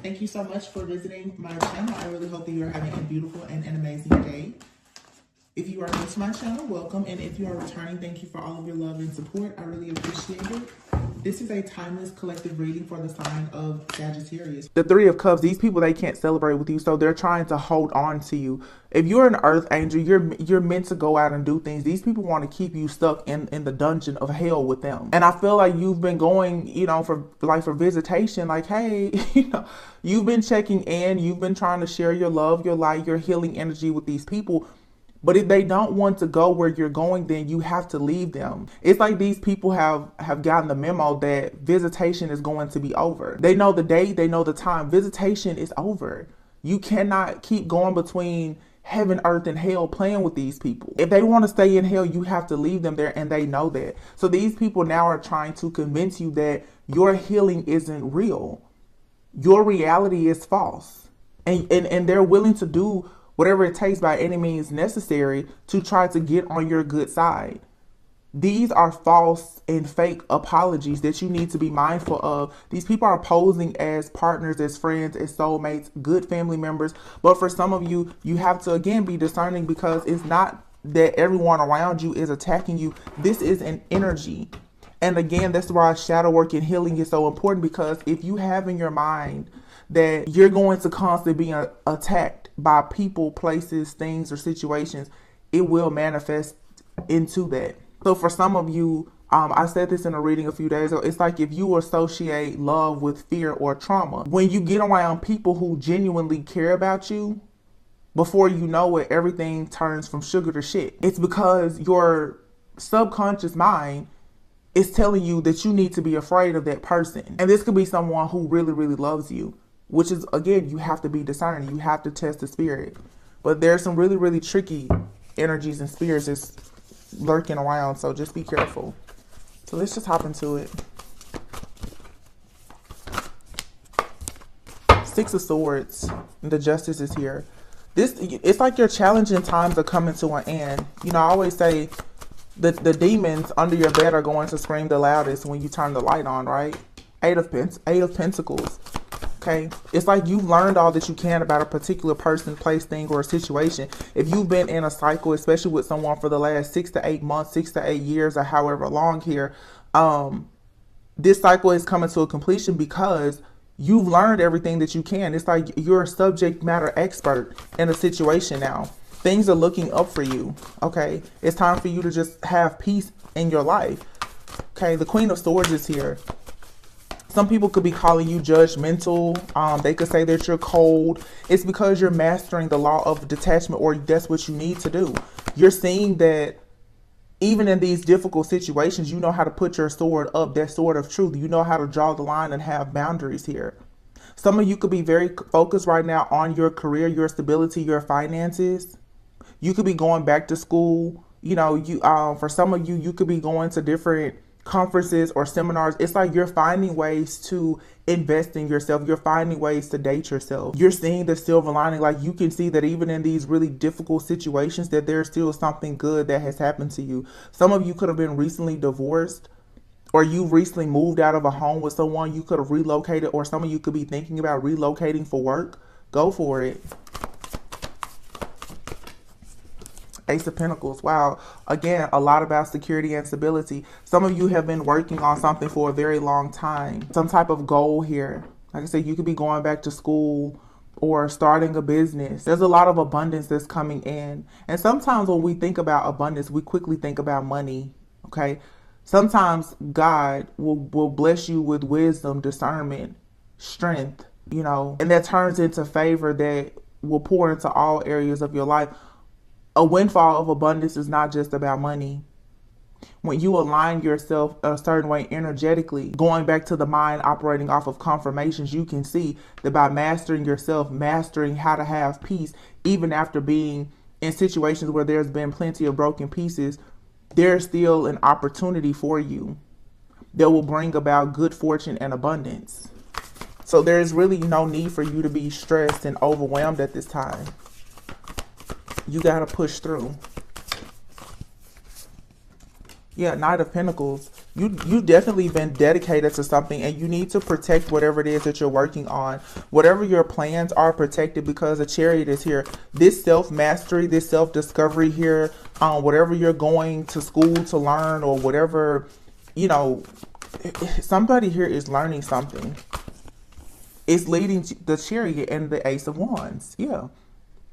Thank you so much for visiting my channel. I really hope that you are having a beautiful and an amazing day. If you are new to my channel, welcome. And if you are returning, thank you for all of your love and support. I really appreciate it. This is a timeless collective reading for the sign of Sagittarius. The Three of Cups, these people, they can't celebrate with you, so they're trying to hold on to you. If you're an earth angel, you're meant to go out and do things. These people want to keep you stuck in the dungeon of hell with them. And I feel like you've been going, for visitation, like, hey, you've been checking in, you've been trying to share your love, your light, your healing energy with these people. But if they don't want to go where you're going, then you have to leave them. It's like these people have gotten the memo that visitation is going to be over. They know the date, they know the time. Visitation is over. You cannot keep going between heaven, earth, and hell playing with these people. If they want to stay in hell, you have to leave them there, and they know that. So these people now are trying to convince you that your healing isn't real. Your reality is false. And they're willing to do whatever it takes by any means necessary to try to get on your good side. These are false and fake apologies that you need to be mindful of. These people are posing as partners, as friends, as soulmates, good family members. But for some of you, you have to, again, be discerning, because it's not that everyone around you is attacking you. This is an energy. And again, that's why shadow work and healing is so important, because if you have in your mind that you're going to constantly be attacked by people, places, things, or situations, it will manifest into that. So for some of you, I said this in a reading a few days ago, it's like if you associate love with fear or trauma, when you get around people who genuinely care about you, before you know it, everything turns from sugar to shit. It's because your subconscious mind is telling you that you need to be afraid of that person. And this could be someone who really, really loves you, which is, again, you have to be discerning. You have to test the spirit. But there's some really, really tricky energies and spirits that's lurking around, so just be careful. So let's just hop into it. Six of Swords. The Justice is here. It's like your challenging times are coming to an end. I always say the demons under your bed are going to scream the loudest when you turn the light on, right? Eight of Pentacles. Okay, it's like you've learned all that you can about a particular person, place, thing, or a situation. If you've been in a cycle, especially with someone for the last 6 to 8 months, 6 to 8 years, or however long here, this cycle is coming to a completion because you've learned everything that you can. It's like you're a subject matter expert in a situation now. Things are looking up for you. Okay, it's time for you to just have peace in your life. Okay, the Queen of Swords is here. Some people could be calling you judgmental. They could say that you're cold. It's because you're mastering the law of detachment, or that's what you need to do. You're seeing that even in these difficult situations, you know how to put your sword up, that sword of truth. You know how to draw the line and have boundaries here. Some of you could be very focused right now on your career, your stability, your finances. You could be going back to school. For some of you, you could be going to different conferences or seminars. It's like you're finding ways to invest in yourself. You're finding ways to date yourself. You're seeing the silver lining. Like you can see that even in these really difficult situations, that there's still something good that has happened to you. Some of you could have been recently divorced, or you recently moved out of a home with someone. You could have relocated, or some of you could be thinking about relocating for work. Go for it. Ace of Pentacles. Wow. Again, a lot about security and stability. Some of you have been working on something for a very long time. Some type of goal here. Like I said, you could be going back to school or starting a business. There's a lot of abundance that's coming in. And sometimes when we think about abundance, we quickly think about money. Okay. Sometimes God will bless you with wisdom, discernment, strength, and that turns into favor that will pour into all areas of your life. A windfall of abundance is not just about money. When you align yourself a certain way energetically, going back to the mind operating off of confirmations, you can see that by mastering yourself, mastering how to have peace, even after being in situations where there's been plenty of broken pieces, there's still an opportunity for you that will bring about good fortune and abundance. So there's really no need for you to be stressed and overwhelmed at this time. You got to push through. Yeah, Knight of Pentacles. You definitely been dedicated to something, and you need to protect whatever it is that you're working on. Whatever your plans are, protected, because a Chariot is here. This self-mastery, this self-discovery here, whatever you're going to school to learn, or whatever, you know, somebody here is learning something. It's leading to the Chariot and the Ace of Wands. Yeah.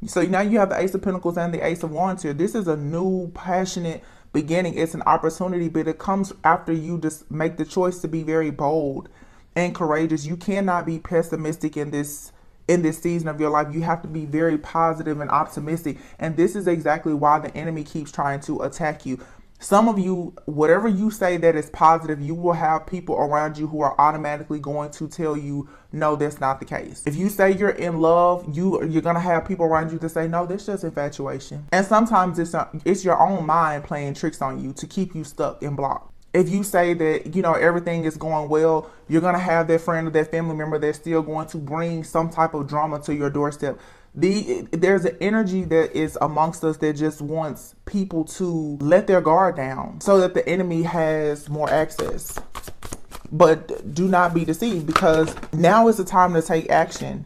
So now you have the Ace of Pentacles and the Ace of Wands here. This is a new, passionate beginning. It's an opportunity, but it comes after you just make the choice to be very bold and courageous. You cannot be pessimistic in this season of your life. You have to be very positive and optimistic. And this is exactly why the enemy keeps trying to attack you. Some of you, whatever you say that is positive, you will have people around you who are automatically going to tell you, no, that's not the case. If you say you're in love, you're going to have people around you to say, no, that's just infatuation. And sometimes it's your own mind playing tricks on you to keep you stuck and blocked. If you say that, you know, everything is going well, you're going to have that friend or that family member that's still going to bring some type of drama to your doorstep. There's an energy that is amongst us that just wants people to let their guard down so that the enemy has more access. But do not be deceived, because now is the time to take action.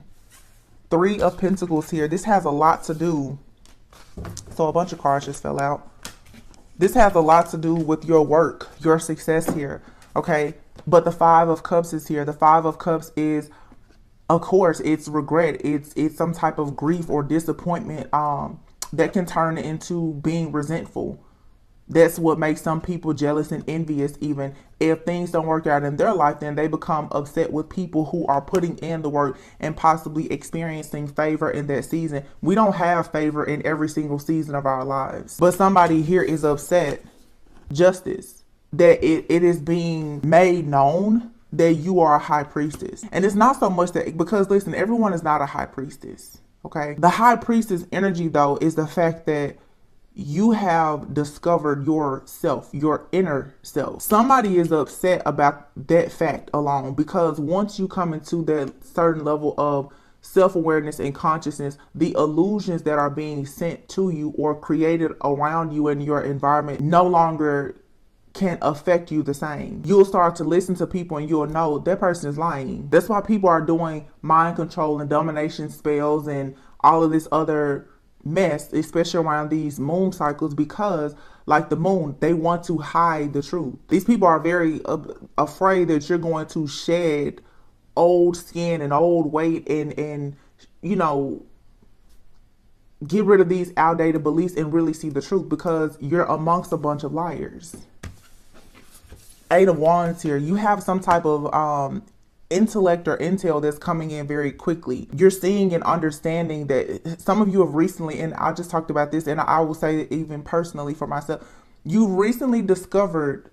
3 of Pentacles here. This has a lot to do. So a bunch of cards just fell out. This has a lot to do with your work, your success here. Okay. But the 5 of Cups is here. The 5 of Cups is, of course, it's regret. It's some type of grief or disappointment that can turn into being resentful. That's what makes some people jealous and envious. Even if things don't work out in their life, then they become upset with people who are putting in the work and possibly experiencing favor in that season. We don't have favor in every single season of our lives. But somebody here is upset, justice, that it is being made known that you are a high priestess. And it's not so much that, because listen, everyone is not a high priestess. Okay. The high priestess energy, though, is the fact that you have discovered yourself, your inner self. Somebody is upset about that fact alone, because once you come into that certain level of self-awareness and consciousness, the illusions that are being sent to you or created around you in your environment no longer can affect you the same. You'll start to listen to people and you'll know that person is lying. That's why people are doing mind control and domination spells and all of this other mess, especially around these moon cycles, because like the moon, they want to hide the truth. These people are very afraid that you're going to shed old skin and old weight and you know, get rid of these outdated beliefs and really see the truth, because you're amongst a bunch of liars. 8 of Wands here. You have some type of intellect or intel that's coming in very quickly. You're seeing and understanding that some of you have recently, and I just talked about this, and I will say that even personally for myself, you recently discovered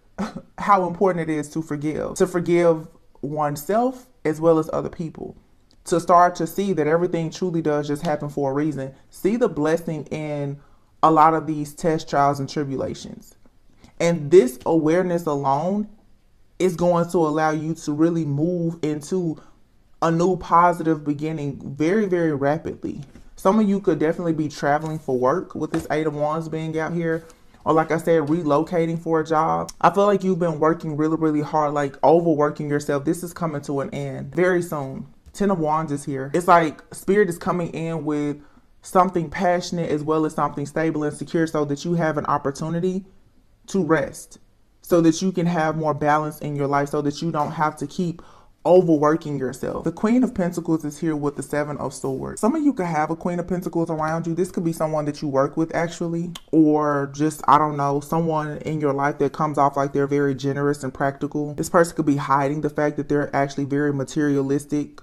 how important it is to forgive oneself as well as other people, to start to see that everything truly does just happen for a reason. See the blessing in a lot of these tests, trials, and tribulations. And this awareness alone is going to allow you to really move into a new positive beginning very, very rapidly. Some of you could definitely be traveling for work with this 8 of Wands being out here. Or like I said, relocating for a job. I feel like you've been working really, really hard, like overworking yourself. This is coming to an end very soon. 10 of Wands is here. It's like Spirit is coming in with something passionate as well as something stable and secure, so that you have an opportunity to rest, so that you can have more balance in your life, so that you don't have to keep overworking yourself. The Queen of Pentacles is here with the 7 of Swords. Some of you could have a Queen of Pentacles around you. This could be someone that you work with actually, or just, I don't know, someone in your life that comes off like they're very generous and practical. This person could be hiding the fact that they're actually very materialistic,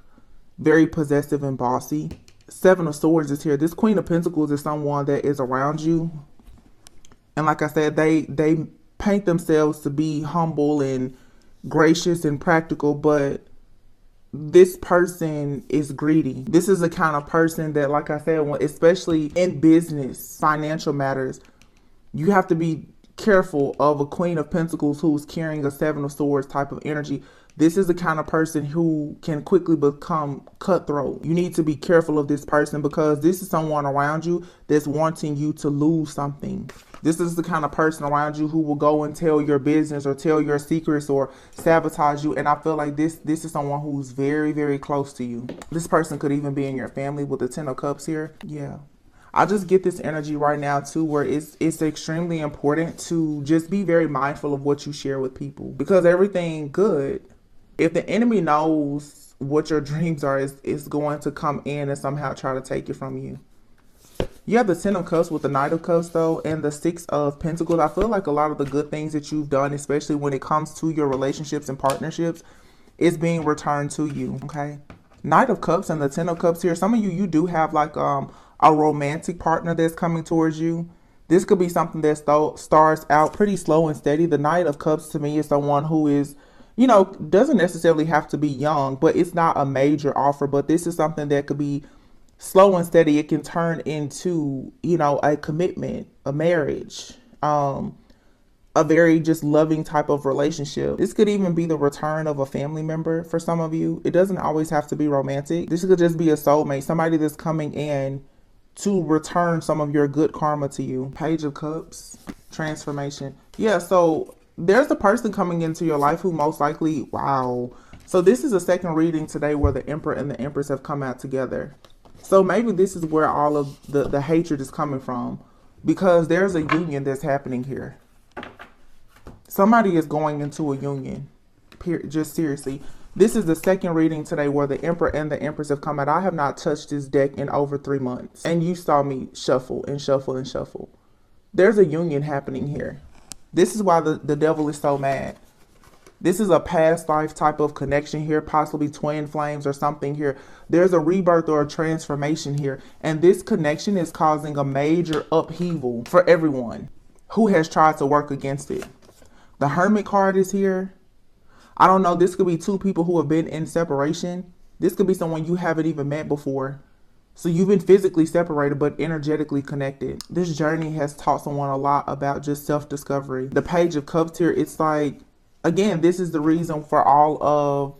very possessive and bossy. 7 of Swords is here. This Queen of Pentacles is someone that is around you. And like I said, they paint themselves to be humble and gracious and practical, but this person is greedy. This is the kind of person that, like I said, especially in business, financial matters, you have to be careful of a Queen of Pentacles who's carrying a 7 of Swords type of energy. This is the kind of person who can quickly become cutthroat. You need to be careful of this person because this is someone around you that's wanting you to lose something. This is the kind of person around you who will go and tell your business or tell your secrets or sabotage you. And I feel like this is someone who's very, very close to you. This person could even be in your family with the 10 of Cups here. Yeah. I just get this energy right now too, where it's extremely important to just be very mindful of what you share with people, because everything good, if the enemy knows what your dreams are, is going to come in and somehow try to take it from you. You have the 10 of Cups with the Knight of Cups though, and the 6 of Pentacles. I feel like a lot of the good things that you've done, especially when it comes to your relationships and partnerships, is being returned to you, okay? Knight of Cups and the 10 of Cups here. Some of you do have like a romantic partner that's coming towards you. This could be something that starts out pretty slow and steady. The Knight of Cups to me is someone who is, you know, doesn't necessarily have to be young, but it's not a major offer. But this is something that could be slow and steady. It can turn into, you know, a commitment, a marriage, a very just loving type of relationship. This could even be the return of a family member for some of you. It doesn't always have to be romantic. This could just be a soulmate, somebody that's coming in to return some of your good karma to you. Page of Cups, transformation. Yeah, so there's a person coming into your life who most likely, wow. So this is a second reading today where the Emperor and the Empress have come out together. So maybe this is where all of the hatred is coming from, because there's a union that's happening here. Somebody is going into a union, just seriously. This is the second reading today where the Emperor and the Empress have come out. I have not touched this deck in over 3 months. And you saw me shuffle and shuffle and shuffle. There's a union happening here. This is why the devil is so mad. This is a past life type of connection here, possibly twin flames or something here. There's a rebirth or a transformation here. And this connection is causing a major upheaval for everyone who has tried to work against it. The Hermit card is here. I don't know. This could be two people who have been in separation. This could be someone you haven't even met before. So you've been physically separated, but energetically connected. This journey has taught someone a lot about just self-discovery. The Page of Cups here, it's like, again, this is the reason for all of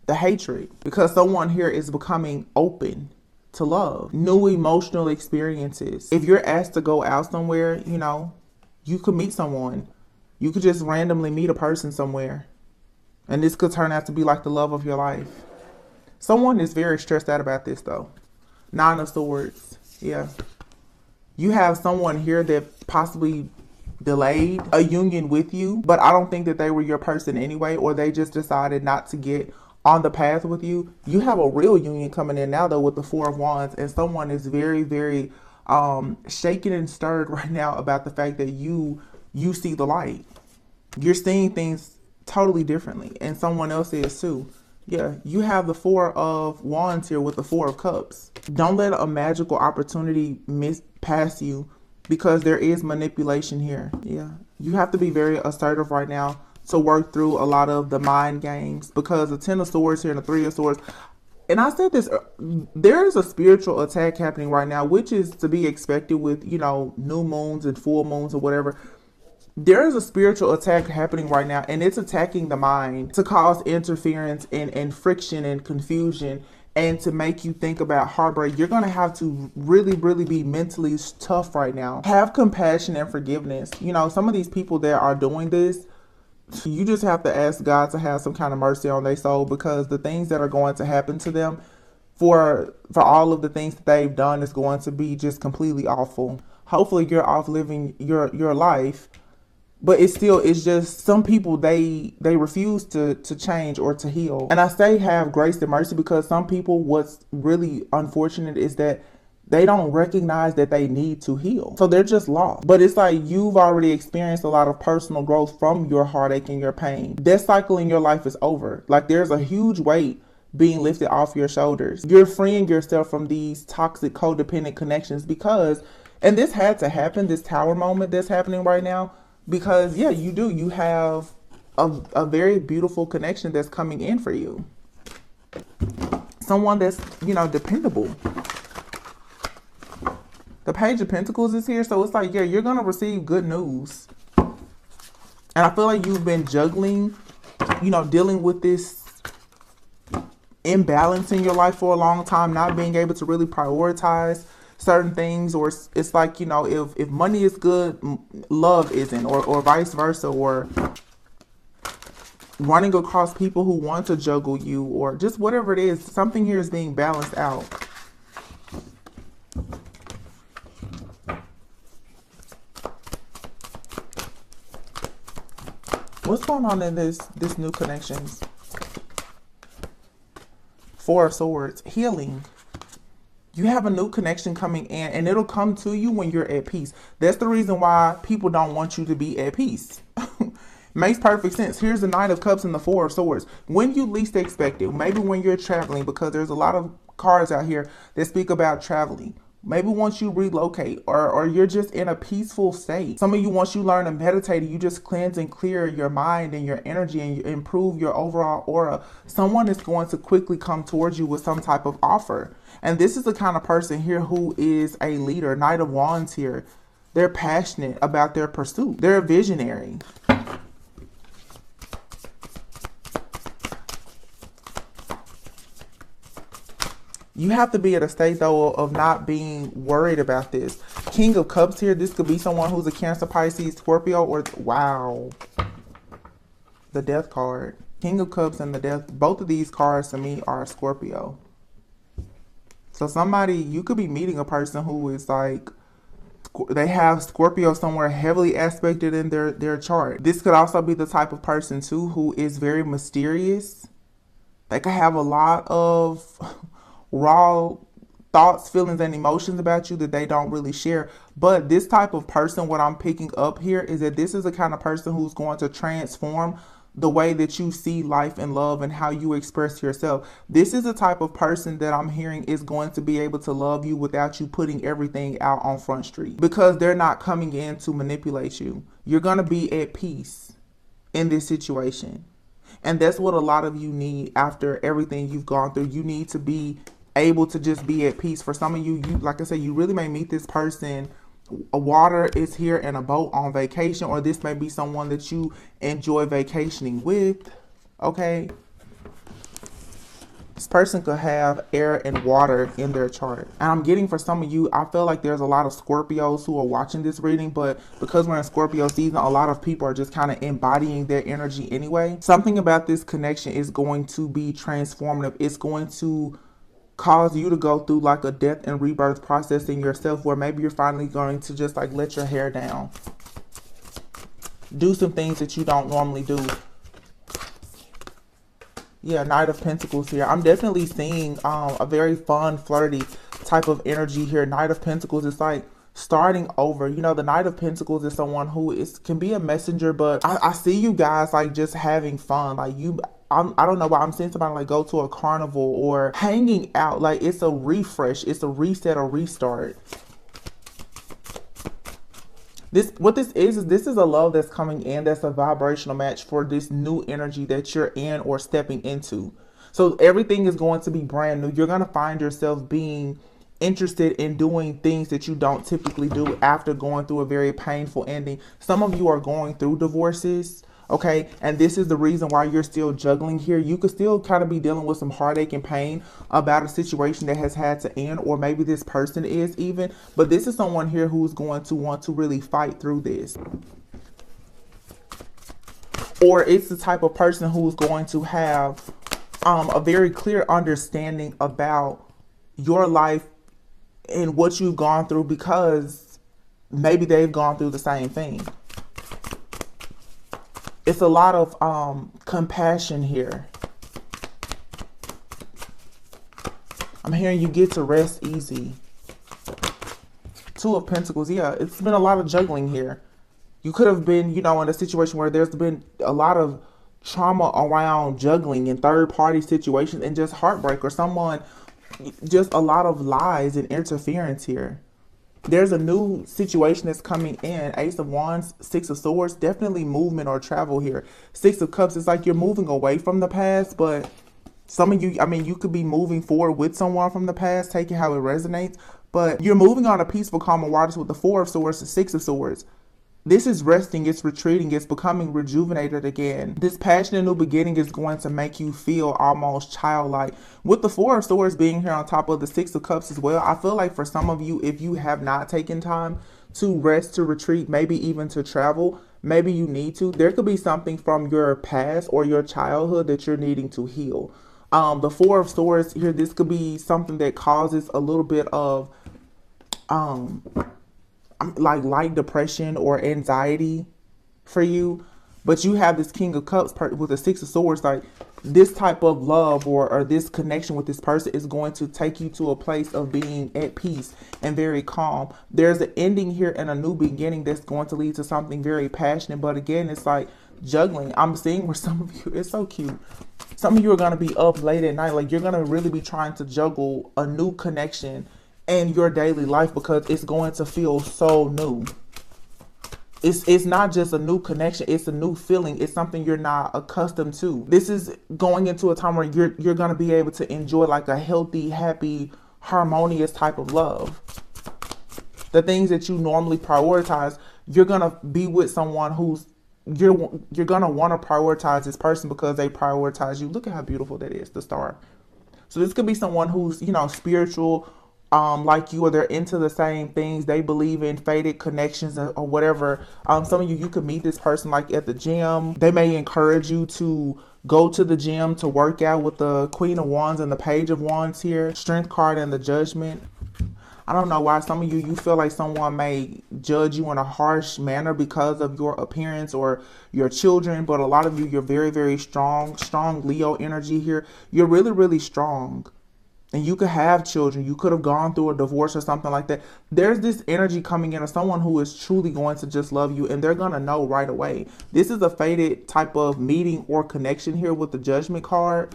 the hatred, because someone here is becoming open to love, new emotional experiences. If you're asked to go out somewhere, you know, you could meet someone. You could just randomly meet a person somewhere. And this could turn out to be like the love of your life. Someone is very stressed out about this though. 9 of Swords. Yeah. You have someone here that possibly delayed a union with you, but I don't think that they were your person anyway, or they just decided not to get on the path with you. You have a real union coming in now though with the 4 of Wands, and someone is very, very shaken and stirred right now about the fact that you see the light. You're seeing things totally differently, and someone else is too. Yeah, you have the 4 of Wands here with the 4 of Cups. Don't let a magical opportunity pass you, because there is manipulation here. Yeah, you have to be very assertive right now to work through a lot of the mind games, because the 10 of Swords here and the 3 of Swords. And I said this, there is a spiritual attack happening right now, which is to be expected with, you know, new moons and full moons or whatever. There is a spiritual attack happening right now, and it's attacking the mind to cause interference and friction and confusion, and to make you think about heartbreak. You're going to have to really, really be mentally tough right now. Have compassion and forgiveness. You know, some of these people that are doing this, you just have to ask God to have some kind of mercy on their soul, because the things that are going to happen to them for all of the things that they've done is going to be just completely awful. Hopefully you're off living your life. But it's just some people, they refuse to change or to heal. And I say have grace and mercy, because some people, what's really unfortunate is that they don't recognize that they need to heal. So they're just lost. But it's like you've already experienced a lot of personal growth from your heartache and your pain. That cycle in your life is over. Like there's a huge weight being lifted off your shoulders. You're freeing yourself from these toxic codependent connections, because, and this had to happen, this tower moment that's happening right now. Because, yeah, you do. You have a very beautiful connection that's coming in for you. Someone that's, you know, dependable. The Page of Pentacles is here. So it's like, yeah, you're going to receive good news. And I feel like you've been juggling, you know, dealing with this imbalance in your life for a long time, not being able to really prioritize certain things, or it's like, you know, if money is good, love isn't, or vice versa, or running across people who want to juggle you, or just whatever it is, something here is being balanced out. What's going on in this new connections? Four of Swords, healing. You have a new connection coming in, and it'll come to you when you're at peace. That's the reason why people don't want you to be at peace. Makes perfect sense. Here's the Knight of Cups and the Four of Swords. When you least expect it, maybe when you're traveling, because there's a lot of cards out here that speak about traveling. Maybe once you relocate, or you're just in a peaceful state. Some of you, once you learn to meditate, you just cleanse and clear your mind and your energy, and you improve your overall aura. Someone is going to quickly come towards you with some type of offer. And this is the kind of person here who is a leader. Knight of Wands here. They're passionate about their pursuit. They're a visionary. You have to be at a state, though, of not being worried about this. King of Cups here. This could be someone who's a Cancer, Pisces, Scorpio, or, wow, the Death card. King of Cups and the Death. Both of these cards to me are Scorpio. So somebody, you could be meeting a person who is like, they have Scorpio somewhere heavily aspected in their chart. This could also be the type of person, too, who is very mysterious. They could have a lot of raw thoughts, feelings, and emotions about you that they don't really share. But this type of person, what I'm picking up here is that this is the kind of person who's going to transform the way that you see life and love and how you express yourself. This is the type of person that I'm hearing is going to be able to love you without you putting everything out on Front Street, because they're not coming in to manipulate you. You're going to be at peace in this situation. And that's what a lot of you need after everything you've gone through. You need to be able to just be at peace. For some of you, like I said, you really may meet this person. A water is here and a boat on vacation, or this may be someone that you enjoy vacationing with. Okay, this person could have air and water in their chart. And I'm getting, for some of you, I feel like there's a lot of Scorpios who are watching this reading, but because we're in Scorpio season, a lot of people are just kind of embodying their energy anyway. Something about this connection is going to be transformative. It's going to cause you to go through like a death and rebirth process in yourself, where maybe you're finally going to just like let your hair down, do some things that you don't normally do. Yeah, Knight of Pentacles here. I'm definitely seeing a very fun, flirty type of energy here. Knight of Pentacles is like starting over. You know, the Knight of Pentacles is someone who can be a messenger, but I see you guys like just having fun. Like I don't know why I'm seeing somebody like go to a carnival or hanging out. Like it's a refresh, it's a reset, a restart. What this is a love that's coming in, that's a vibrational match for this new energy that you're in or stepping into. So everything is going to be brand new. You're going to find yourself being interested in doing things that you don't typically do after going through a very painful ending. Some of you are going through divorces. Okay, and this is the reason why you're still juggling here. You could still kind of be dealing with some heartache and pain about a situation that has had to end, or maybe this person is even. But this is someone here who's going to want to really fight through this. Or it's the type of person who's going to have a very clear understanding about your life and what you've gone through, because maybe they've gone through the same thing. It's a lot of compassion here. I'm hearing you get to rest easy. Two of Pentacles. Yeah, it's been a lot of juggling here. You could have been, you know, in a situation where there's been a lot of trauma around juggling and third-party situations and just heartbreak, or someone, just a lot of lies and interference here. There's a new situation that's coming in. Ace of Wands, Six of Swords, definitely movement or travel here. Six of Cups, it's like you're moving away from the past, but some of you, I mean, you could be moving forward with someone from the past, taking how it resonates, but you're moving on a peaceful, calm waters with the Four of Swords, the Six of Swords. This is resting, it's retreating, it's becoming rejuvenated again. This passionate new beginning is going to make you feel almost childlike. With the Four of Swords being here on top of the Six of Cups as well, I feel like for some of you, if you have not taken time to rest, to retreat, maybe even to travel, maybe you need to. There could be something from your past or your childhood that you're needing to heal. The Four of Swords here, this could be something that causes a little bit of like light depression or anxiety for you, but you have this King of Cups with the Six of Swords. Like this type of love or this connection with this person is going to take you to a place of being at peace and very calm. There's an ending here and a new beginning that's going to lead to something very passionate, but again, it's like juggling. I'm seeing where some of you, it's so cute, some of you are going to be up late at night, like you're going to really be trying to juggle a new connection in your daily life because it's going to feel so new. It's not just a new connection, it's a new feeling. It's something you're not accustomed to. This is going into a time where you're going to be able to enjoy like a healthy, happy, harmonious type of love. The things that you normally prioritize, you're going to be with someone who's you're going to want to prioritize this person because they prioritize you. Look at how beautiful that is, the star. So this could be someone who's, you know, spiritual, like you, or they're into the same things. They believe in fated connections or whatever. Some of you could meet this person like at the gym. They may encourage you to go to the gym to work out with the Queen of Wands and the Page of Wands here. Strength card and the Judgment. I don't know why some of you feel like someone may judge you in a harsh manner because of your appearance or your children. But a lot of you, you're very, very strong Leo energy here. You're really, really strong. And you could have children. You could have gone through a divorce or something like that. There's this energy coming in of someone who is truly going to just love you. And they're going to know right away. This is a fated type of meeting or connection here with the Judgment card.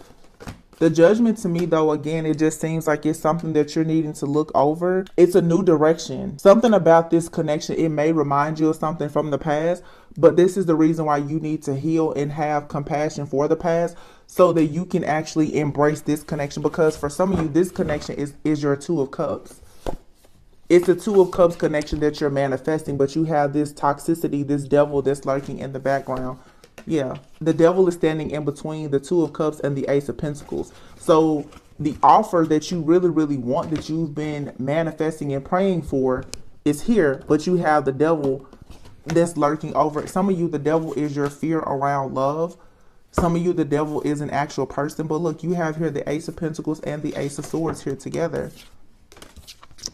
The Judgment to me, though, again, it just seems like it's something that you're needing to look over. It's a new direction. Something about this connection, it may remind you of something from the past. But this is the reason why you need to heal and have compassion for the past, so that you can actually embrace this connection. Because for some of you, this connection is your Two of Cups. It's a Two of Cups connection that you're manifesting, but you have this toxicity, this devil that's lurking in the background. Yeah, the devil is standing in between the Two of Cups and the Ace of Pentacles. So the offer that you really, really want, that you've been manifesting and praying for, is here, but you have the devil that's lurking over it. Some of you, the devil is your fear around love. Some of you, the devil is an actual person. But look, you have here the Ace of Pentacles and the Ace of Swords here together.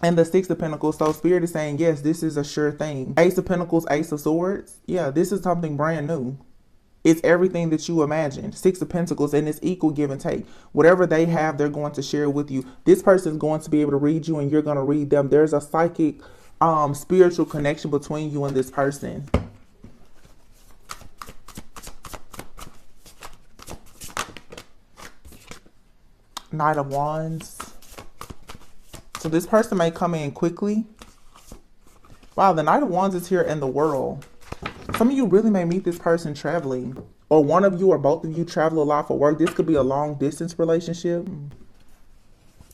And the Six of Pentacles. So Spirit is saying, yes, this is a sure thing. Ace of Pentacles, Ace of Swords. Yeah, this is something brand new. It's everything that you imagined. Six of Pentacles, and it's equal give and take. Whatever they have, they're going to share with you. This person is going to be able to read you and you're going to read them. There's a psychic, spiritual connection between you and this person. Knight of Wands. So this person may come in quickly. Wow, the Knight of Wands is here in the World. Some of you really may meet this person traveling. Or one of you or both of you travel a lot for work. This could be a long distance relationship.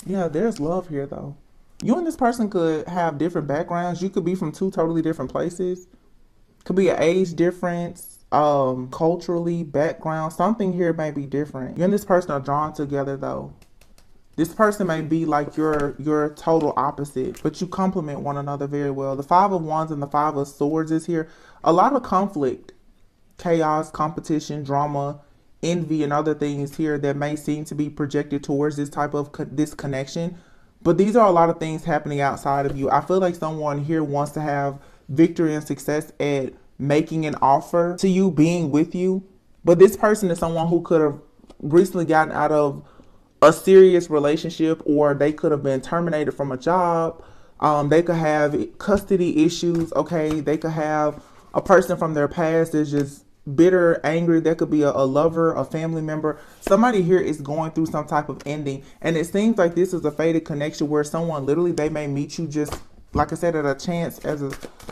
Yeah, there's love here though. You and this person could have different backgrounds. You could be from two totally different places. Could be an age difference, culturally, background. Something here may be different. You and this person are drawn together though. This person may be like your total opposite, but you complement one another very well. The Five of Wands and the Five of Swords is here. A lot of conflict, chaos, competition, drama, envy, and other things here that may seem to be projected towards this type of this connection. But these are a lot of things happening outside of you. I feel like someone here wants to have victory and success at making an offer to you, being with you. But this person is someone who could have recently gotten out of a serious relationship, or they could have been terminated from a job. They could have custody issues. Okay, they could have a person from their past that's just bitter, angry. There could be a lover, a family member. Somebody here is going through some type of ending, and it seems like this is a fated connection where someone literally, they may meet you just like I said, at a chance, as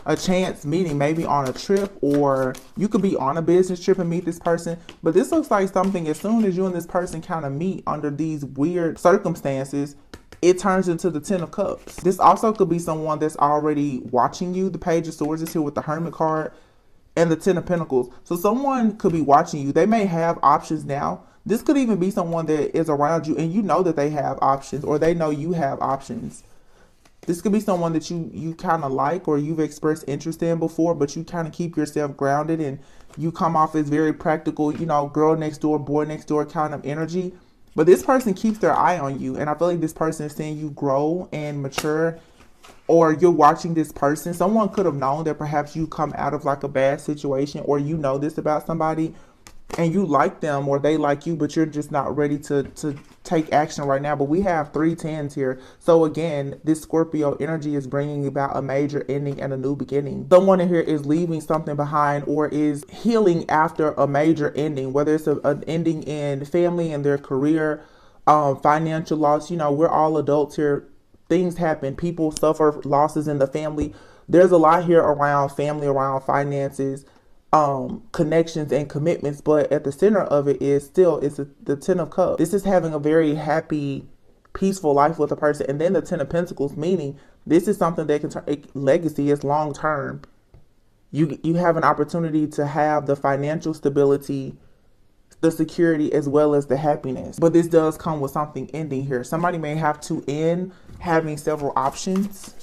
a chance meeting, maybe on a trip, or you could be on a business trip and meet this person. But this looks like something, as soon as you and this person kind of meet under these weird circumstances, it turns into the Ten of Cups. This also could be someone that's already watching you. The Page of Swords is here with the Hermit card and the Ten of Pentacles. So someone could be watching you. They may have options now. This could even be someone that is around you and you know that they have options, or they know you have options. This could be someone that you kind of like, or you've expressed interest in before, but you kind of keep yourself grounded and you come off as very practical, you know, girl next door, boy next door kind of energy. But this person keeps their eye on you. And I feel like this person is seeing you grow and mature, or you're watching this person. Someone could have known that perhaps you come out of like a bad situation, or you know this about somebody and you like them or they like you, but you're just not ready to take action right now. But we have 3 tens here. So again, this Scorpio energy is bringing about a major ending and a new beginning. Someone in here is leaving something behind or is healing after a major ending, whether it's an ending in family and their career, financial loss. You know, we're all adults here. Things happen. People suffer losses in the family. There's a lot here around family, around finances, connections and commitments, but at the center of it is still the Ten of Cups. This is having a very happy, peaceful life with a person. And then the Ten of Pentacles, meaning this is something that can turn legacy, is long term. You have an opportunity to have the financial stability, the security, as well as the happiness. But this does come with something ending here. Somebody may have to end having several options.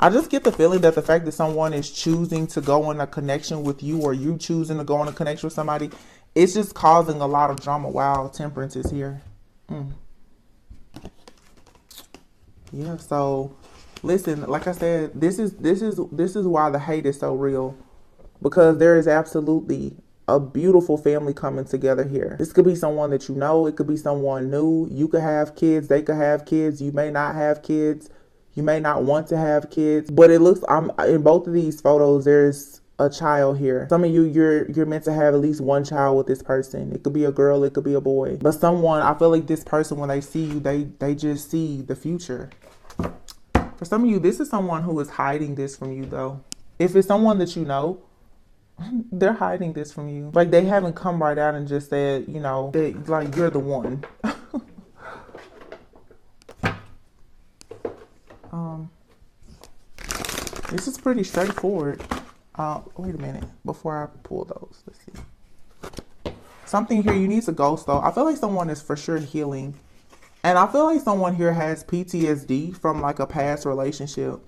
I just get the feeling that the fact that someone is choosing to go in a connection with you, or you choosing to go in a connection with somebody, it's just causing a lot of drama. Wow, Temperance is here. Yeah, so listen, like I said, this is why the hate is so real, because there is absolutely a beautiful family coming together here. This could be someone that you know, it could be someone new. You could have kids, they could have kids, you may not have kids. You may not want to have kids, but it looks, in both of these photos, there's a child here. Some of you, you're meant to have at least one child with this person. It could be a girl, it could be a boy. But someone, I feel like this person, when they see you, they just see the future. For some of you, this is someone who is hiding this from you, though. If it's someone that you know, they're hiding this from you. Like, they haven't come right out and just said, you know, that, like, you're the one. This is pretty straightforward. Wait a minute. Before I pull those, let's see. Something here, you need to ghost though. I feel like someone is for sure healing. And I feel like someone here has PTSD from like a past relationship.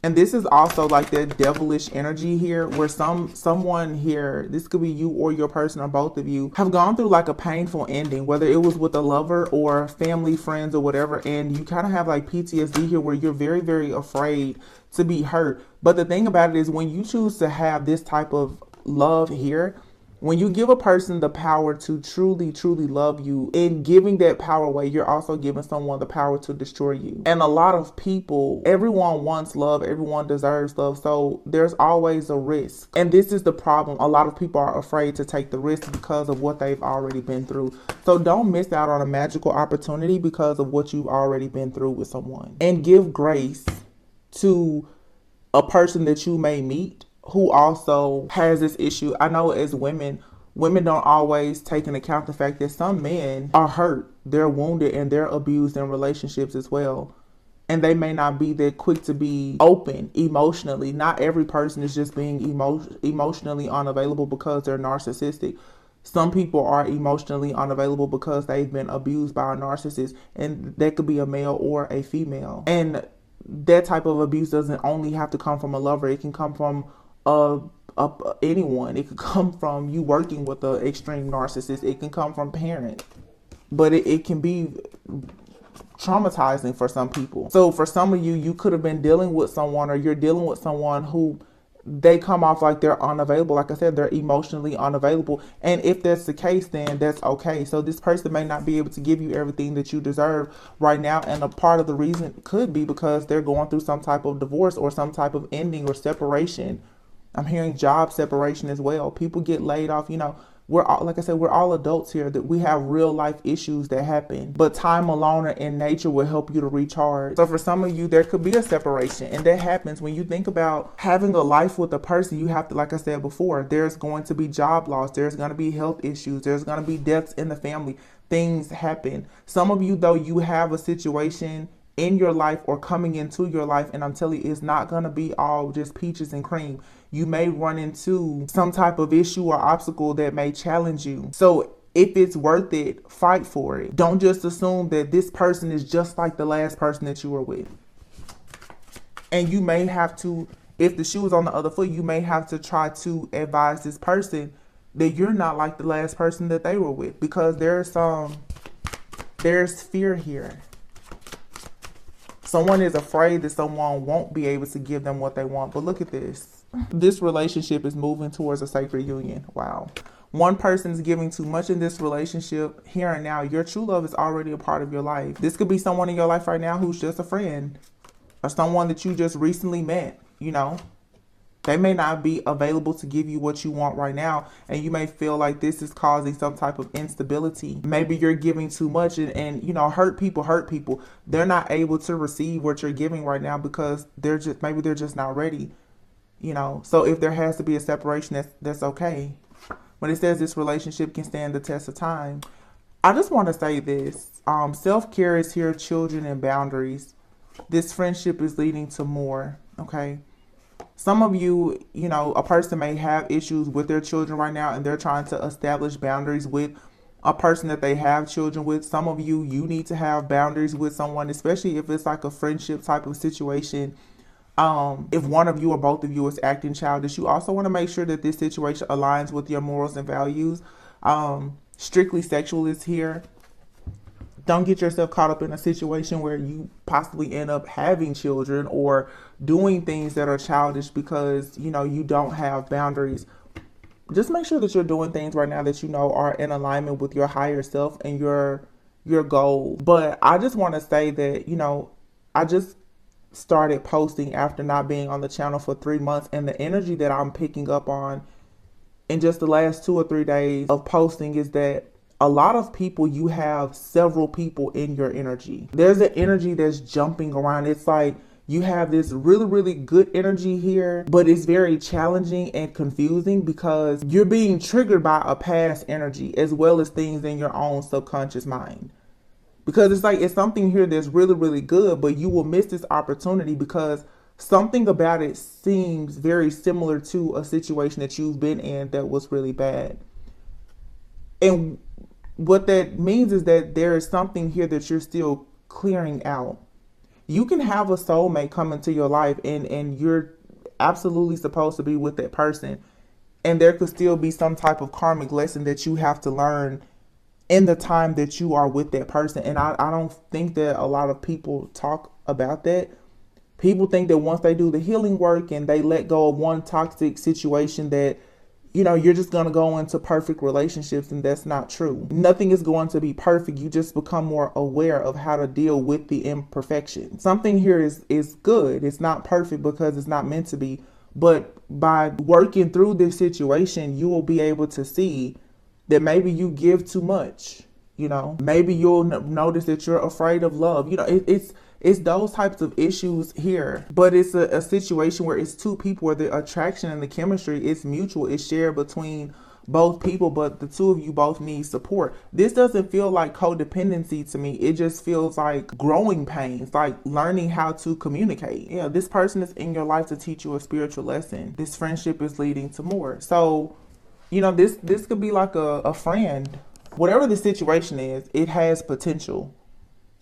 And this is also like that devilish energy here, where someone here, this could be you or your person or both of you, have gone through like a painful ending, whether it was with a lover or family, friends, or whatever. And you kind of have like PTSD here, where you're very, very afraid to be hurt. But the thing about it is, when you choose to have this type of love here, when you give a person the power to truly, truly love you, in giving that power away, you're also giving someone the power to destroy you. And a lot of people, everyone wants love, everyone deserves love, so there's always a risk. And this is the problem. A lot of people are afraid to take the risk because of what they've already been through. So don't miss out on a magical opportunity because of what you've already been through with someone. And give grace to a person that you may meet who also has this issue. I know as women don't always take into account the fact that some men are hurt, they're wounded, and they're abused in relationships as well. And they may not be that quick to be open emotionally. Not every person is just being emotionally unavailable because they're narcissistic. Some people are emotionally unavailable because they've been abused by a narcissist, and that could be a male or a female. And that type of abuse doesn't only have to come from a lover. It can come from anyone. It could come from you working with an extreme narcissist. It can come from parents, but it can be traumatizing for some people. So for some of you, you could have been dealing with someone, or you're dealing with someone who they come off like they're unavailable. Like I said, they're emotionally unavailable. And if that's the case, then that's okay. So this person may not be able to give you everything that you deserve right now. And a part of the reason could be because they're going through some type of divorce or some type of ending or separation. I'm hearing job separation as well. People get laid off, you know, we're all, like I said, we're all adults here, that we have real life issues that happen, but time alone in nature will help you to recharge. So for some of you, there could be a separation, and that happens when you think about having a life with a person. You have to, like I said before, there's going to be job loss, there's going to be health issues, there's going to be deaths in the family. Things happen. Some of you, though, you have a situation in your life or coming into your life, and I'm telling you, it's not going to be all just peaches and cream. You may run into some type of issue or obstacle that may challenge you. So if it's worth it, fight for it. Don't just assume that this person is just like the last person that you were with. And you may have to, if the shoe is on the other foot, you may have to try to advise this person that you're not like the last person that they were with, because there's fear here. Someone is afraid that someone won't be able to give them what they want. But look at this. This relationship is moving towards a sacred union. Wow. One person is giving too much in this relationship here and now. Your true love is already a part of your life. This could be someone in your life right now who's just a friend, or someone that you just recently met, you know. They may not be available to give you what you want right now, and you may feel like this is causing some type of instability. Maybe you're giving too much, and you know, hurt people. They're not able to receive what you're giving right now because they're just not ready, you know. So if there has to be a separation, that's okay. When it says this relationship can stand the test of time, I just want to say this. Self-care is here, children, and boundaries. This friendship is leading to more, okay? Some of you, you know, a person may have issues with their children right now, and they're trying to establish boundaries with a person that they have children with. Some of you, you need to have boundaries with someone, especially if it's like a friendship type of situation. If one of you or both of you is acting childish, you also want to make sure that this situation aligns with your morals and values. Strictly sexual is here. Don't get yourself caught up in a situation where you possibly end up having children or doing things that are childish because, you know, you don't have boundaries. Just make sure that you're doing things right now that you know are in alignment with your higher self and your goals. But I just want to say that, you know, I just started posting after not being on the channel for 3 months, and the energy that I'm picking up on in just the last 2 or 3 days of posting is that a lot of people, you have several people in your energy. There's an energy that's jumping around. It's like you have this really, really good energy here, but it's very challenging and confusing because you're being triggered by a past energy as well as things in your own subconscious mind. Because it's like, it's something here that's really, really good, but you will miss this opportunity because something about it seems very similar to a situation that you've been in that was really bad. And what that means is that there is something here that you're still clearing out. You can have a soulmate come into your life and you're absolutely supposed to be with that person. And there could still be some type of karmic lesson that you have to learn in the time that you are with that person. And I don't think that a lot of people talk about that. People think that once they do the healing work and they let go of one toxic situation that, you know, you're just going to go into perfect relationships, and that's not true. Nothing is going to be perfect. You just become more aware of how to deal with the imperfection. Something here is good. It's not perfect because it's not meant to be. But by working through this situation, you will be able to see that maybe you give too much. You know, maybe you'll notice that you're afraid of love. You know, it's those types of issues here, but it's a situation where it's two people where the attraction and the chemistry is mutual. It's shared between both people, but the two of you both need support. This doesn't feel like codependency to me. It just feels like growing pains, like learning how to communicate. Yeah, this person is in your life to teach you a spiritual lesson. This friendship is leading to more. So, you know, this could be like a friend. Whatever the situation is, it has potential.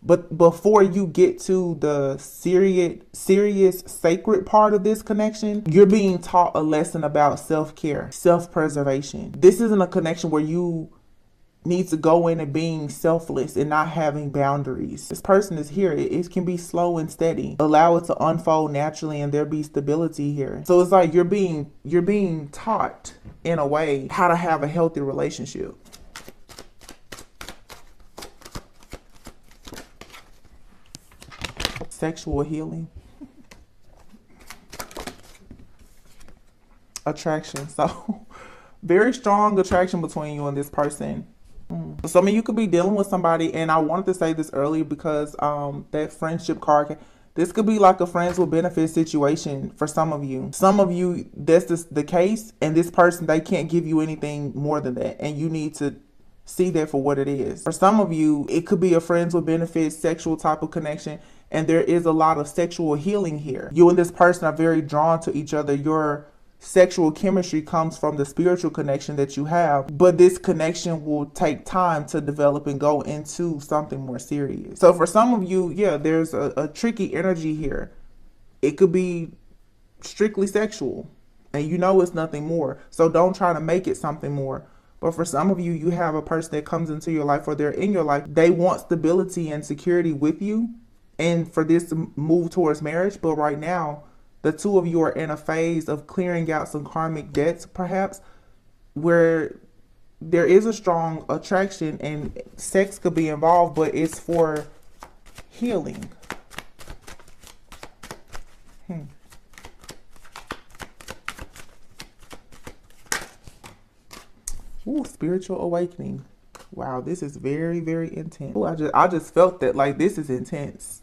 But before you get to the serious, sacred part of this connection, you're being taught a lesson about self-care, self-preservation. This isn't a connection where you need to go in and being selfless and not having boundaries. This person is here. It can be slow and steady. Allow it to unfold naturally and there be stability here. So it's like you're being taught in a way how to have a healthy relationship. Sexual healing, attraction. So Very strong attraction between you and this person. Some of you could be dealing with somebody, and I wanted to say this earlier because that friendship card, this could be like a friends with benefits situation for some of you. Some of you, that's the case, and this person, they can't give you anything more than that, and you need to see that for what it is. For some of you, it could be a friends with benefits, sexual type of connection, and there is a lot of sexual healing here. You and this person are very drawn to each other. Your sexual chemistry comes from the spiritual connection that you have, but this connection will take time to develop and go into something more serious. So for some of you, yeah, there's a tricky energy here. It could be strictly sexual, and you know it's nothing more, so don't try to make it something more. But for some of you, you have a person that comes into your life, or they're in your life, they want stability and security with you, and for this to move towards marriage. But right now, the two of you are in a phase of clearing out some karmic debts, perhaps, where there is a strong attraction and sex could be involved, but it's for healing. Ooh, spiritual awakening. Wow, this is very, very intense. Ooh, I just felt that, like, this is intense.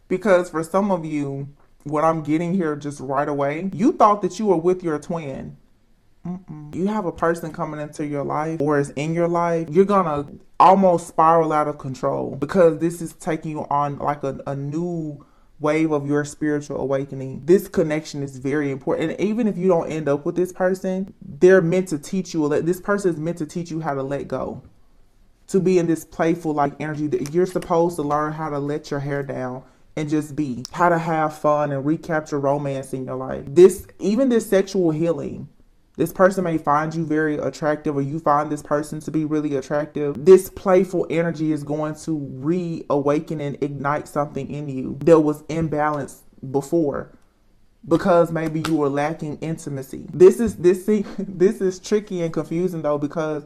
Because for some of you, what I'm getting here just right away, you thought that you were with your twin. You have a person coming into your life or is in your life, you're gonna almost spiral out of control because this is taking you on like a new wave of your spiritual awakening. This connection is very important. And even if you don't end up with this person, they're meant to teach you, this person is meant to teach you how to let go, to be in this playful like energy that you're supposed to learn how to let your hair down and just be, how to have fun and recapture romance in your life. Even this sexual healing, this person may find you very attractive, or you find this person to be really attractive. This playful energy is going to reawaken and ignite something in you that was imbalanced before, because maybe you were lacking intimacy. This is tricky and confusing though, because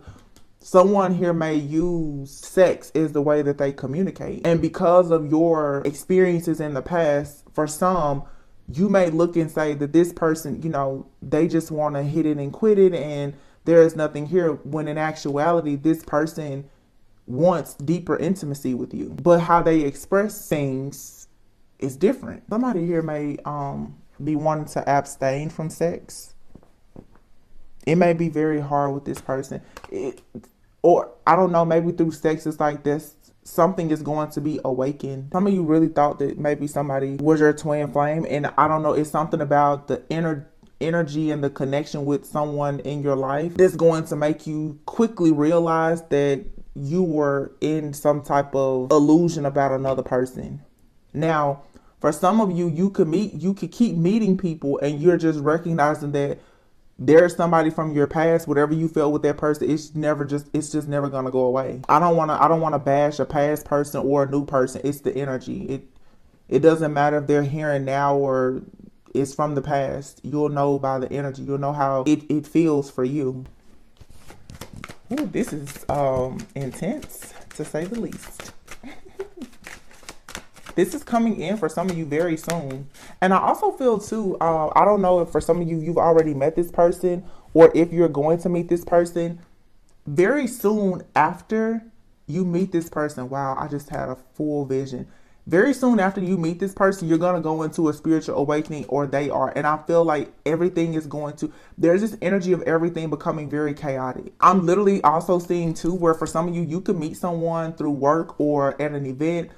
someone here may use sex as the way that they communicate. And because of your experiences in the past, for some, you may look and say that this person, you know, they just want to hit it and quit it and there is nothing here, when in actuality, this person wants deeper intimacy with you. But how they express things is different. Somebody here may be wanting to abstain from sex. It may be very hard with this person. Or I don't know, maybe through sex, it's like this, something is going to be awakened. Some of you really thought that maybe somebody was your twin flame. And I don't know, it's something about the energy and the connection with someone in your life that's going to make you quickly realize that you were in some type of illusion about another person. Now, for some of you, you could keep meeting people and you're just recognizing that there's somebody from your past, whatever you felt with that person, it's just never gonna go away. I don't wanna bash a past person or a new person. It's the energy. It doesn't matter if they're here and now or it's from the past. You'll know by the energy. You'll know how it feels for you. Ooh, this is intense, to say the least. This is coming in for some of you very soon. And I also feel too, I don't know if for some of you, you've already met this person, or if you're going to meet this person very soon after you meet this person. Wow, I just had a full vision. Very soon after you meet this person, you're going to go into a spiritual awakening, or they are. And I feel like everything is there's this energy of everything becoming very chaotic. I'm literally also seeing too, where for some of you, you could meet someone through work or at an event.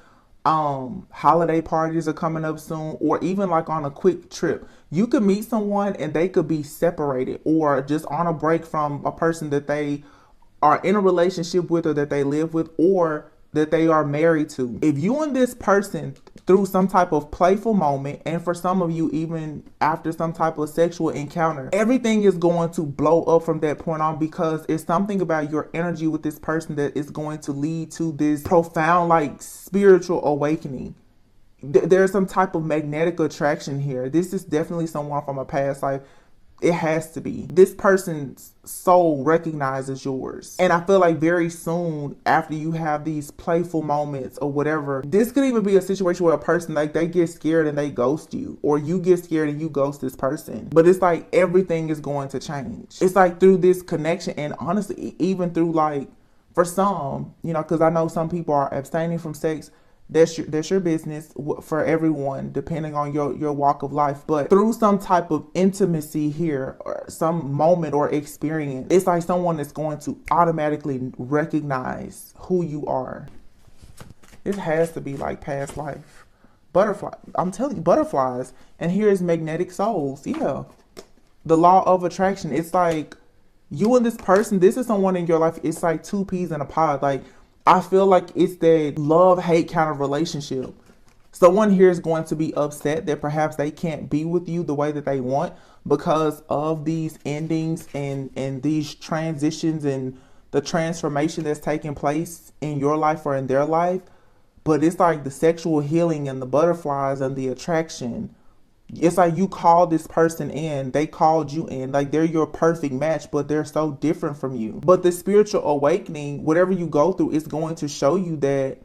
Holiday parties are coming up soon, or even like on a quick trip. You could meet someone and they could be separated or just on a break from a person that they are in a relationship with, or that they live with, or that they are married to. If you and this person through some type of playful moment, and for some of you even after some type of sexual encounter, everything is going to blow up from that point on, because it's something about your energy with this person that is going to lead to this profound like spiritual awakening. There's some type of magnetic attraction here. This is definitely someone from a past life. It has to be. This person's soul recognizes yours. And I feel like very soon after you have these playful moments or whatever, this could even be a situation where a person, like, they get scared and they ghost you, or you get scared and you ghost this person. But it's like everything is going to change. It's like through this connection, and honestly, even through, like, for some, you know, because I know some people are abstaining from sex. That's your business. For everyone, depending on your walk of life. But through some type of intimacy here, or some moment or experience, it's like someone that's going to automatically recognize who you are. It has to be like past life. Butterfly. I'm telling you, butterflies. And here's magnetic souls. Yeah. The law of attraction. It's like you and this person, this is someone in your life. It's like two peas in a pod. Like, I feel like it's that love-hate kind of relationship. Someone here is going to be upset that perhaps they can't be with you the way that they want because of these endings and these transitions and the transformation that's taking place in your life or in their life. But it's like the sexual healing and the butterflies and the attraction. It's like you called this person in, they called you in, like they're your perfect match, but they're so different from you. But the spiritual awakening, whatever you go through, is going to show you that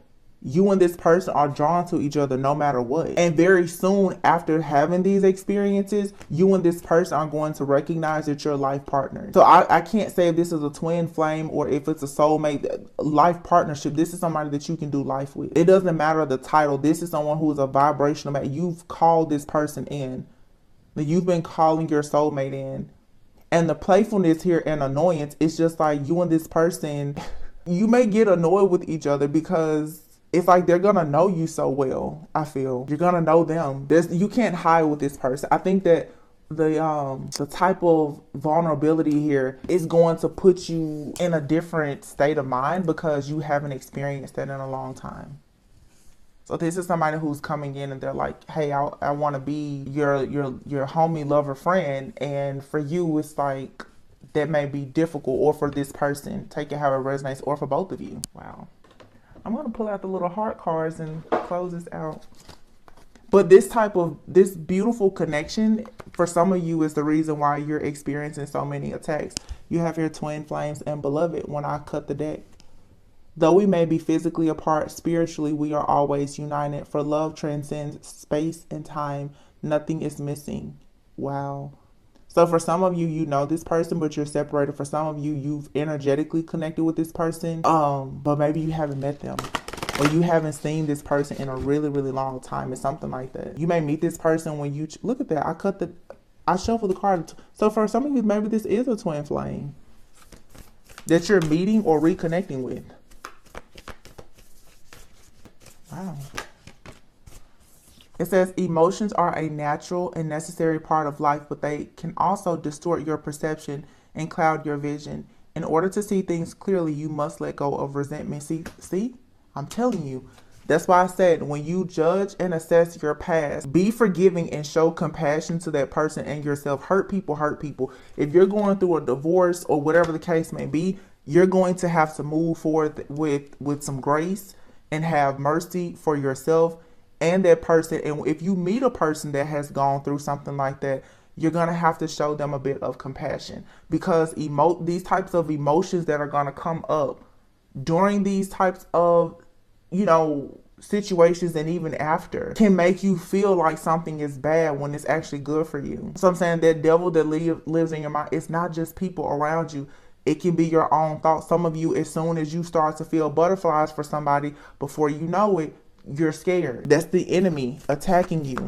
you and this person are drawn to each other no matter what. And very soon after having these experiences, you and this person are going to recognize that you're life partners. So I can't say if this is a twin flame or if it's a soulmate. Life partnership, this is somebody that you can do life with. It doesn't matter the title. This is someone who is a vibrational match. You've called this person in. You've been calling your soulmate in. And the playfulness here and annoyance, it's just like you and this person, you may get annoyed with each other because it's like they're gonna know you so well. I feel you're gonna know them. You can't hide with this person. I think that the type of vulnerability here is going to put you in a different state of mind because you haven't experienced that in a long time. So this is somebody who's coming in and they're like, hey, I want to be your homie, lover, friend, and for you it's like that may be difficult, or for this person, take it how it resonates, or for both of you. Wow. I'm going to pull out the little heart cards and close this out. But this beautiful connection, for some of you, is the reason why you're experiencing so many attacks. You have your twin flames and beloved when I cut the deck. Though we may be physically apart, spiritually, we are always united. For love transcends space and time. Nothing is missing. Wow. So for some of you, you know this person, but you're separated. For some of you, you've energetically connected with this person, but maybe you haven't met them, or you haven't seen this person in a really, really long time. It's something like that. You may meet this person when you look at that. I shuffled the card. So for some of you, maybe this is a twin flame that you're meeting or reconnecting with. Wow. It says emotions are a natural and necessary part of life, but they can also distort your perception and cloud your vision. In order to see things clearly, you must let go of resentment. See, I'm telling you. That's why I said when you judge and assess your past, be forgiving and show compassion to that person and yourself. Hurt people hurt people. If you're going through a divorce or whatever the case may be, you're going to have to move forward with some grace and have mercy for yourself and that person. And if you meet a person that has gone through something like that, you're going to have to show them a bit of compassion, because these types of emotions that are going to come up during these types of, situations and even after can make you feel like something is bad when it's actually good for you. So I'm saying that devil that lives in your mind, it's not just people around you. It can be your own thoughts. Some of you, as soon as you start to feel butterflies for somebody, before you know it, you're scared. That's the enemy attacking you,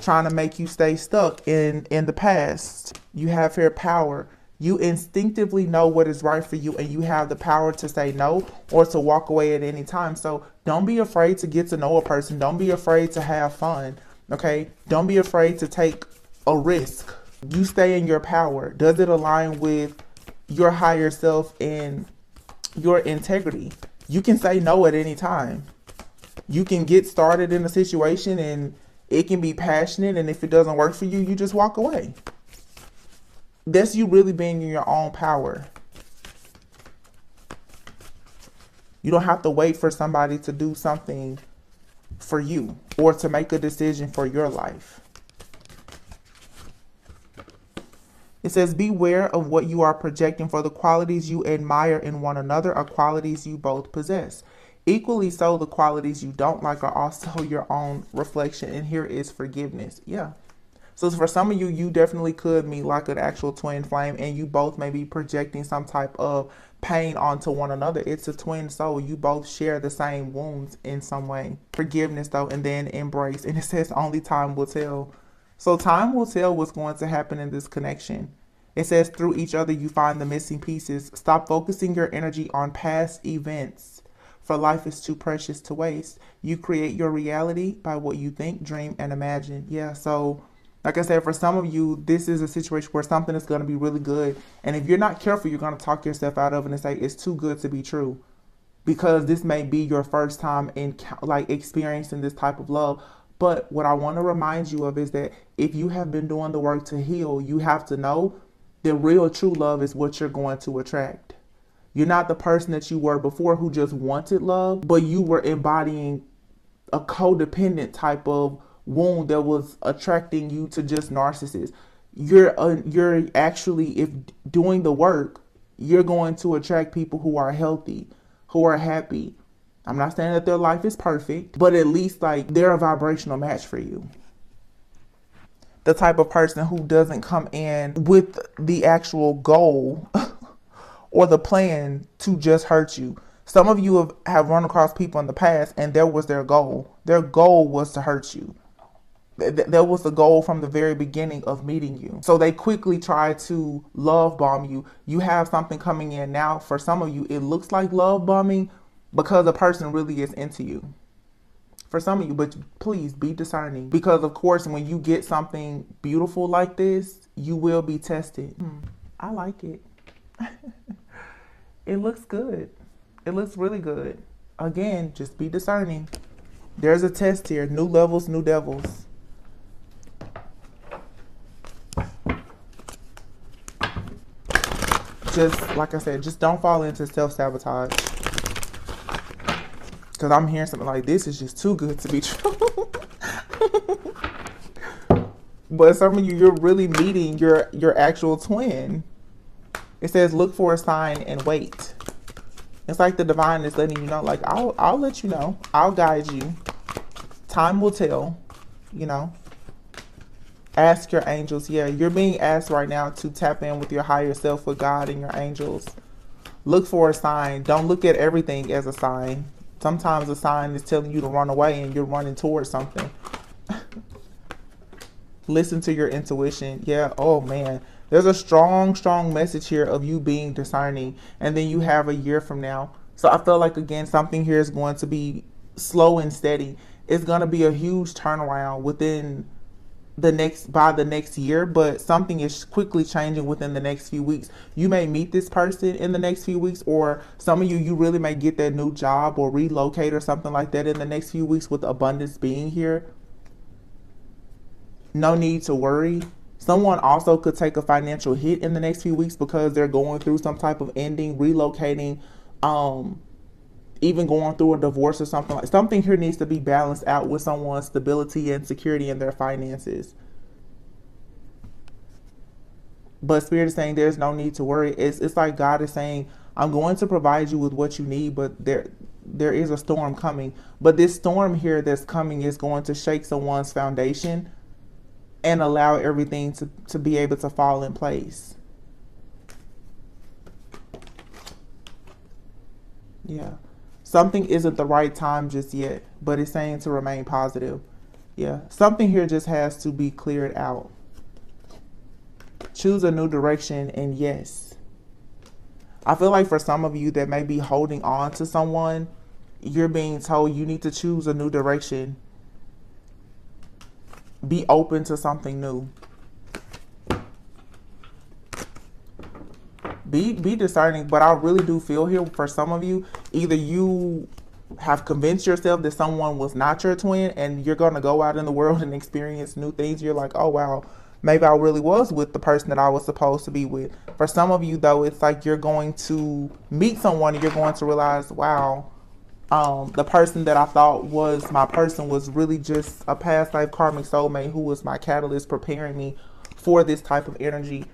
trying to make you stay stuck in the past. You have here power. You instinctively know what is right for you, and you have the power to say no or to walk away at any time. So don't be afraid to get to know a person. Don't be afraid to have fun. Okay? Don't be afraid to take a risk. You stay in your power. Does it align with your higher self and your integrity? You can say no at any time. You can get started in a situation and it can be passionate, and if it doesn't work for you, you just walk away. That's you really being in your own power. You don't have to wait for somebody to do something for you or to make a decision for your life. It says, beware of what you are projecting, for the qualities you admire in one another are qualities you both possess. Equally so, the qualities you don't like are also your own reflection. And here is forgiveness. Yeah. So for some of you, you definitely could meet like an actual twin flame, and you both may be projecting some type of pain onto one another. It's a twin soul. You both share the same wounds in some way. Forgiveness though, and then embrace. And it says only time will tell. So time will tell what's going to happen in this connection. It says through each other you find the missing pieces. Stop focusing your energy on past events, for life is too precious to waste. You create your reality by what you think, dream, and imagine. Yeah, so like I said, for some of you, this is a situation where something is going to be really good. And if you're not careful, you're going to talk yourself out of it and say, it's too good to be true. Because this may be your first time in like experiencing this type of love. But what I want to remind you of is that if you have been doing the work to heal, you have to know that real true love is what you're going to attract. You're not the person that you were before who just wanted love, but you were embodying a codependent type of wound that was attracting you to just narcissists. You're actually, if doing the work, you're going to attract people who are healthy, who are happy. I'm not saying that their life is perfect, but at least like they're a vibrational match for you. The type of person who doesn't come in with the actual goal or the plan to just hurt you. Some of you have run across people in the past and that was their goal. Their goal was to hurt you. That was the goal from the very beginning of meeting you. So they quickly try to love bomb you. You have something coming in now. For some of you, it looks like love bombing because the person really is into you. For some of you, but please be discerning. Because of course, when you get something beautiful like this, you will be tested. I like it. It looks good. It looks really good. Again, just be discerning. There's a test here. New levels, new devils. Just, like I said, just don't fall into self-sabotage. Because I'm hearing something like, this is just too good to be true. But some of you, you're really meeting your actual twin. It says, look for a sign and wait. It's like the divine is letting you know, like, I'll let you know. I'll guide you. Time will tell, you know. Ask your angels. Yeah, you're being asked right now to tap in with your higher self, with God and your angels. Look for a sign. Don't look at everything as a sign. Sometimes a sign is telling you to run away and you're running towards something. Listen to your intuition. Yeah, oh man. There's a strong, strong message here of you being discerning. And then you have a year from now. So I feel like, again, something here is going to be slow and steady. It's going to be a huge turnaround within by the next year, but something is quickly changing within the next few weeks. You may meet this person in the next few weeks, or some of you really may get that new job or relocate or something like that in the next few weeks with abundance being here. No need to worry. Someone also could take a financial hit in the next few weeks because they're going through some type of ending, relocating, even going through a divorce or something. Like something here needs to be balanced out with someone's stability and security in their finances. But Spirit is saying there's no need to worry. It's like God is saying, I'm going to provide you with what you need, but there is a storm coming. But this storm here that's coming is going to shake someone's foundation and allow everything to be able to fall in place. Yeah. Something isn't the right time just yet, but it's saying to remain positive. Yeah. Something here just has to be cleared out. Choose a new direction, and yes. I feel like for some of you that may be holding on to someone, you're being told you need to choose a new direction. Be open to something new. Be discerning, but I really do feel here for some of you, either you have convinced yourself that someone was not your twin and you're going to go out in the world and experience new things. You're like, oh, wow, maybe I really was with the person that I was supposed to be with. For some of you, though, it's like you're going to meet someone and you're going to realize, wow, the person that I thought was my person was really just a past life karmic soulmate who was my catalyst preparing me for this type of energy.